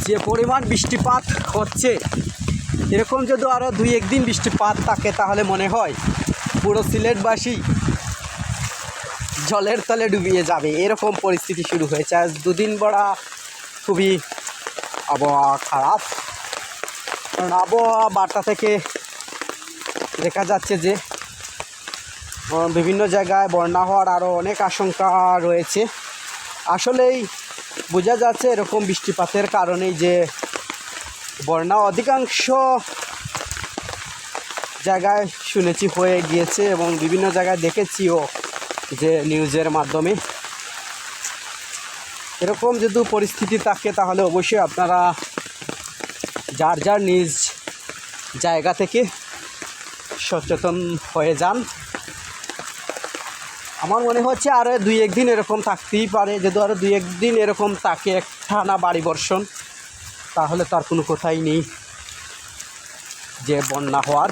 যে পরিমাণ বৃষ্টিপাত হচ্ছে, এরকম যদি আরও 2-1 দিন বৃষ্টিপাত থাকে তাহলে মনে হয় পুরো সিলেটবাসী জলের তলে ডুবিয়ে যাবে, এরকম পরিস্থিতি শুরু হয়েছে। আজ 2 দিন বড়া খুবই আবহাওয়া খারাপ, কারণ আবহাওয়া বার্তা থেকে দেখা যাচ্ছে যে বিভিন্ন জায়গায় বন্যা হওয়ার আরও অনেক আশঙ্কা রয়েছে। আসলেই বোঝা যাচ্ছে এরকম বৃষ্টিপাতের কারণেই যে বন্যা অধিকাংশ জায়গায় শুনেছি হয়ে গিয়েছে, এবং বিভিন্ন জায়গায় দেখেছিও যে নিউজের মাধ্যমে। এরকম যদি পরিস্থিতি থাকে তাহলে অবশ্যই আপনারা যার যার নিজ জায়গা থেকে সচেতন হয়ে যান। আমার মনে হচ্ছে আরও 2-1 দিন এরকম থাকতেই পারে। যদি আরও 2-1 দিন এরকম থাকে একটানা বাড়ি বর্ষণ, তাহলে তার কোনো কথাই নেই যে বন্যা হওয়ার।